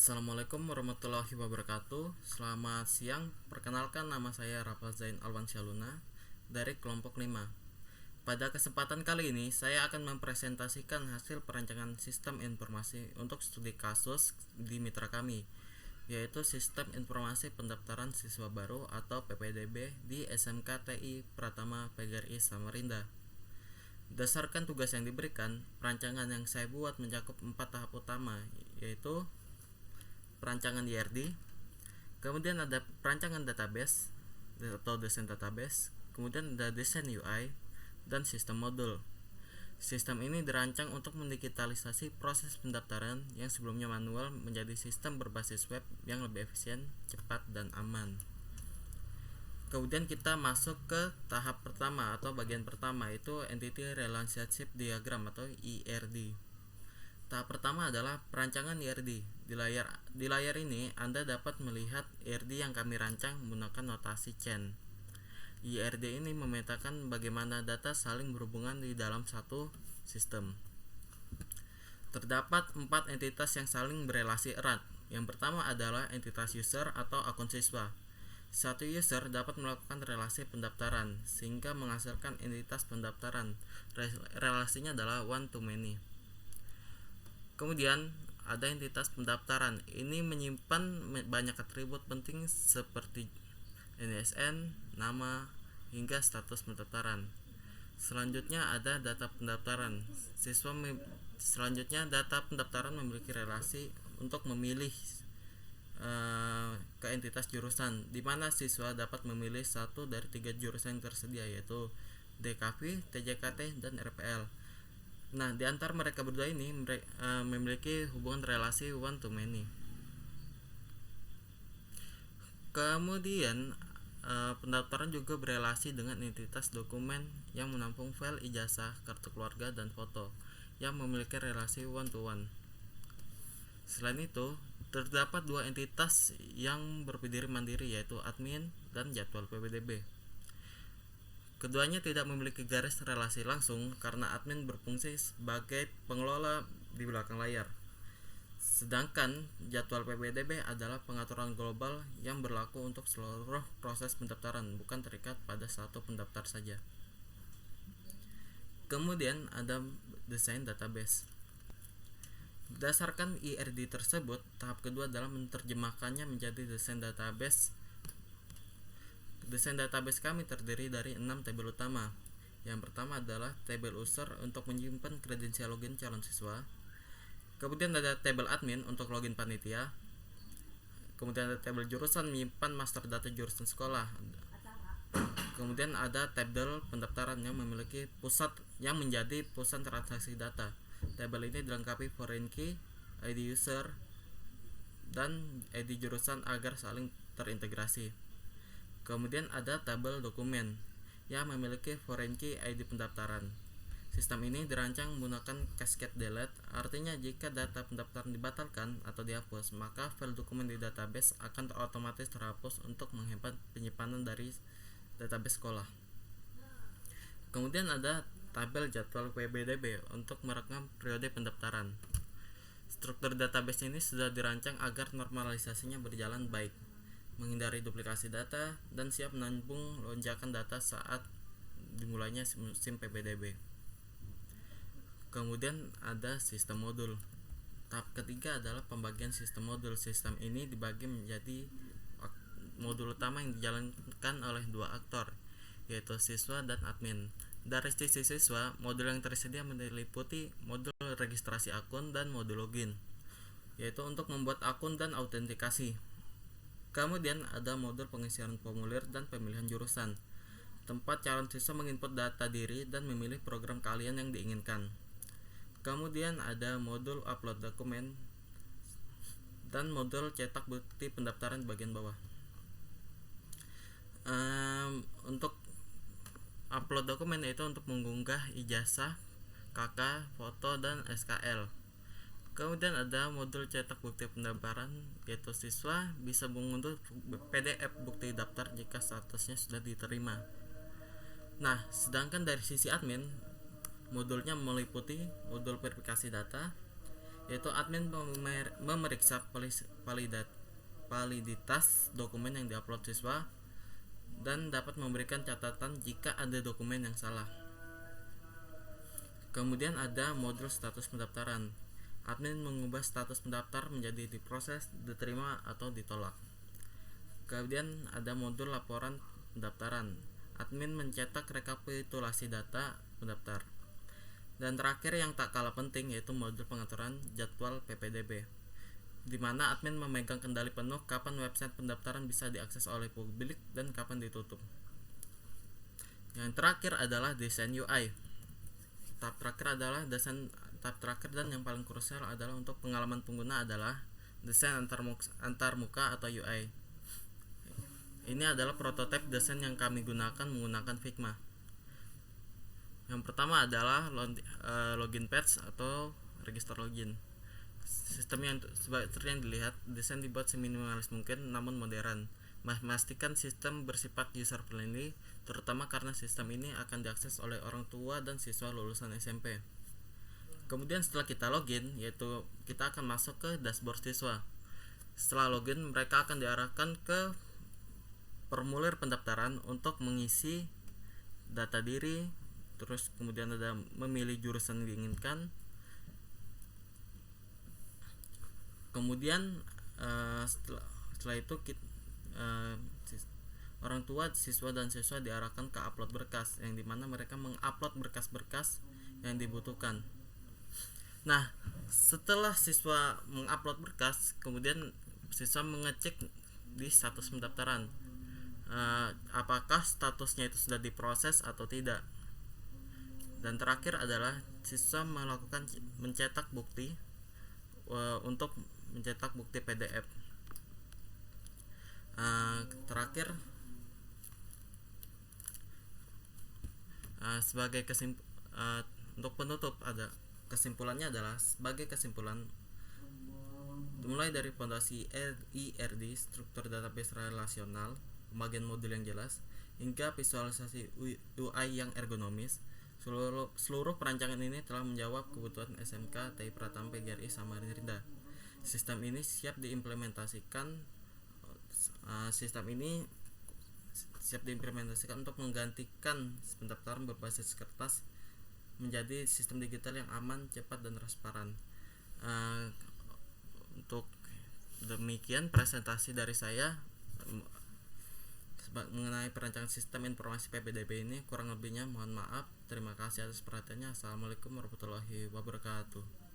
Assalamualaikum warahmatullahi wabarakatuh. Selamat siang. Perkenalkan, nama saya Rafa Zain Alwansyah Luna dari kelompok 5. Pada kesempatan kali ini saya akan mempresentasikan hasil perancangan sistem informasi untuk studi kasus di mitra kami, yaitu Sistem Informasi Pendaftaran Siswa Baru atau PPDB di SMK TI Pratama PGRI Samarinda. Berdasarkan tugas yang diberikan, perancangan yang saya buat mencakup 4 tahap utama, yaitu perancangan IRD, kemudian ada perancangan database atau desain database, kemudian ada desain UI, dan sistem modul. Sistem ini dirancang untuk mendigitalisasi proses pendaftaran yang sebelumnya manual menjadi sistem berbasis web yang lebih efisien, cepat, dan aman. Kemudian kita masuk ke tahap pertama atau bagian pertama, yaitu Entity Relationship Diagram atau IRD. Tahap pertama adalah perancangan IRD. Di layar ini Anda dapat melihat IRD yang kami rancang menggunakan notasi chain. IRD ini memetakan bagaimana data saling berhubungan di dalam satu sistem. Terdapat 4 entitas yang saling berelasi erat. Yang pertama adalah entitas user atau akun siswa. Satu user dapat melakukan relasi pendaftaran sehingga menghasilkan entitas pendaftaran. Relasinya adalah one to many. Kemudian ada entitas pendaftaran. Ini menyimpan banyak atribut penting seperti NSN, nama, hingga status pendaftaran. Selanjutnya ada data pendaftaran. Selanjutnya data pendaftaran memiliki relasi untuk memilih ke entitas jurusan, di mana siswa dapat memilih satu dari 3 jurusan yang tersedia, yaitu DKV, TJKT, dan RPL. Nah, di antara mereka berdua ini memiliki hubungan relasi one to many. Kemudian pendaftaran juga berelasi dengan entitas dokumen yang menampung file ijazah, kartu keluarga, dan foto yang memiliki relasi one to one. Selain itu, terdapat 2 entitas yang berdiri mandiri, yaitu admin dan jadwal PPDB. Keduanya tidak memiliki garis relasi langsung karena admin berfungsi sebagai pengelola di belakang layar. Sedangkan jadwal PPDB adalah pengaturan global yang berlaku untuk seluruh proses pendaftaran, bukan terikat pada satu pendaftar saja. Kemudian ada desain database. Berdasarkan IRD tersebut, tahap kedua adalah menerjemahkannya menjadi desain database. Desain database kami terdiri dari 6 tabel utama. Yang pertama adalah tabel user untuk menyimpan kredensial login calon siswa. Kemudian ada tabel admin untuk login panitia. Kemudian ada tabel jurusan menyimpan master data jurusan sekolah. Kemudian ada tabel pendaftaran yang memiliki pusat yang menjadi pusat transaksi data. Tabel ini dilengkapi foreign key, ID user, dan ID jurusan agar saling terintegrasi. Kemudian ada tabel dokumen yang memiliki foreign key, ID pendaftaran. Sistem ini dirancang menggunakan cascade delete, artinya jika data pendaftaran dibatalkan atau dihapus, maka file dokumen di database akan otomatis terhapus untuk menghemat penyimpanan dari database sekolah. Kemudian ada tabel jadwal PPDB untuk merekam periode pendaftaran. Struktur database ini sudah dirancang agar normalisasinya berjalan baik, menghindari duplikasi data, dan siap menampung lonjakan data saat dimulainya musim PPDB. Kemudian ada sistem modul. Tahap ketiga adalah pembagian sistem modul. Sistem ini dibagi menjadi modul utama yang dijalankan oleh 2 aktor, yaitu siswa dan admin. Dari sisi siswa, modul yang tersedia meliputi modul registrasi akun dan modul login, yaitu untuk membuat akun dan autentikasi. Kemudian ada modul pengisian formulir dan pemilihan jurusan, tempat calon siswa menginput data diri dan memilih program keahlian yang diinginkan. Kemudian ada modul upload dokumen dan modul cetak bukti pendaftaran di bagian bawah. Untuk upload dokumen yaitu untuk mengunggah ijazah, KK, foto, dan SKL. Kemudian ada modul cetak bukti pendaftaran, yaitu siswa bisa mengunduh PDF bukti daftar jika statusnya sudah diterima. Nah, sedangkan dari sisi admin, modulnya meliputi modul verifikasi data, yaitu admin memeriksa validitas dokumen yang diupload siswa dan dapat memberikan catatan jika ada dokumen yang salah. Kemudian ada modul status pendaftaran. Admin mengubah status pendaftar menjadi diproses, diterima, atau ditolak. Kemudian ada modul laporan pendaftaran. Admin mencetak rekapitulasi data pendaftar. Dan terakhir yang tak kalah penting yaitu modul pengaturan jadwal PPDB, di mana admin memegang kendali penuh kapan website pendaftaran bisa diakses oleh publik dan kapan ditutup. Yang terakhir adalah desain UI. Tahap terakhir dan yang paling krusial adalah untuk pengalaman pengguna adalah desain antarmuka atau UI. Ini adalah prototipe desain yang kami gunakan menggunakan Figma. Yang pertama adalah login page atau register login. Sistem yang seperti yang dilihat, desain dibuat seminimalis mungkin namun modern, memastikan sistem bersifat user friendly, terutama karena sistem ini akan diakses oleh orang tua dan siswa lulusan SMP. Kemudian setelah kita login, yaitu kita akan masuk ke dashboard siswa. Setelah login, mereka akan diarahkan ke formulir pendaftaran untuk mengisi data diri, terus kemudian ada memilih jurusan yang diinginkan. Kemudian setelah itu orang tua, siswa dan siswa diarahkan ke upload berkas, yang dimana mereka mengupload berkas-berkas yang dibutuhkan. Nah, setelah siswa mengupload berkas, kemudian siswa mengecek di status pendaftaran, apakah statusnya itu sudah diproses atau tidak. Dan terakhir adalah siswa melakukan mencetak bukti untuk mencetak bukti PDF. Terakhir, sebagai untuk penutup, ada kesimpulannya adalah sebagai kesimpulan, dimulai dari fondasi IRD, struktur database relasional, pembagian modul yang jelas, hingga visualisasi UI yang ergonomis. Seluruh perancangan ini telah menjawab kebutuhan SMK TI Pratama PGRI Samarinda. Sistem ini siap diimplementasikan untuk menggantikan pendaftaran berbasis kertas menjadi sistem digital yang aman, cepat, dan transparan. Untuk demikian presentasi dari saya mengenai perancangan sistem informasi PPDB ini. Kurang lebihnya mohon maaf. Terima kasih atas perhatiannya. Assalamualaikum warahmatullahi wabarakatuh.